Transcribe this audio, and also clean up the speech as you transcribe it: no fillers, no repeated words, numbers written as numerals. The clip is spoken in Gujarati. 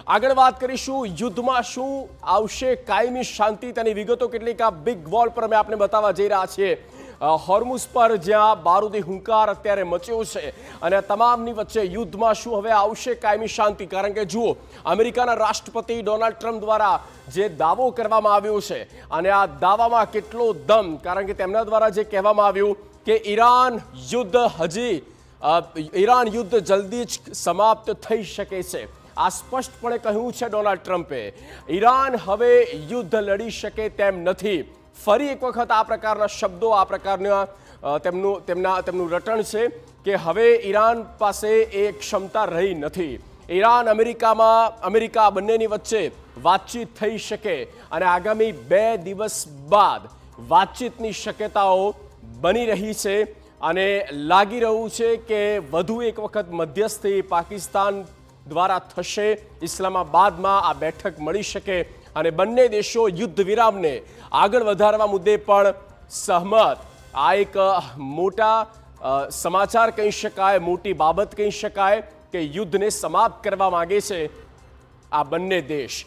આગળ વાત કરીશું યુદ્ધમાં શું આવશે કાયમી શાંતિ તેની વિગતો કેટલીક આ બિગ વોલ પર અમે આપને બતાવવા જઈ રહ્યા છીએ હોર્મુઝ પર જ્યાં બારૂદી હુંકાર અત્યારે મચ્યો છે અને તમામની વચ્ચે યુદ્ધમાં શું હવે આવશે કાયમી શાંતિ કારણ કે જુઓ અમેરિકાના રાષ્ટ્રપતિ ડોનાલ્ડ ટ્રમ્પ દ્વારા જે દાવો કરવામાં આવ્યો છે અને આ દાવામાં કેટલો દમ કારણ કે તેમના દ્વારા જે કહેવામાં આવ્યું કે ઈરાન યુદ્ધ જલ્દી જ સમાપ્ત થઈ શકે છે આ સ્પષ્ટપણે કહ્યું છે ડોનાલ્ડ ટ્રમ્પે ઈરાન હવે યુદ્ધ લડી શકે તેમ નથી ફરી એક વખત આ પ્રકારના શબ્દો આ પ્રકારના તેમનું રટણ છે કે હવે ઈરાન પાસે એ ક્ષમતા રહી નથી ઈરાન અમેરિકા બંનેની વચ્ચે વાતચીત થઈ શકે અને આગામી 2 દિવસ બાદ વાતચીતની શક્યતાઓ બની રહી છે અને લાગી રહ્યું છે કે વધુ એક વખત મધ્યસ્થી પાકિસ્તાન દ્વારા થશે ઇસ્લામાબાદમાં આ બેઠક મળી શકે અને બંને દેશો યુદ્ધ વિરામને આગળ વધારવા મુદ્દે પણ સહમત આ એક મોટા સમાચાર કહી શકાય મોટી બાબત કહી શકાય કે યુદ્ધને સમાપ્ત કરવા માંગે છે આ બંને દેશ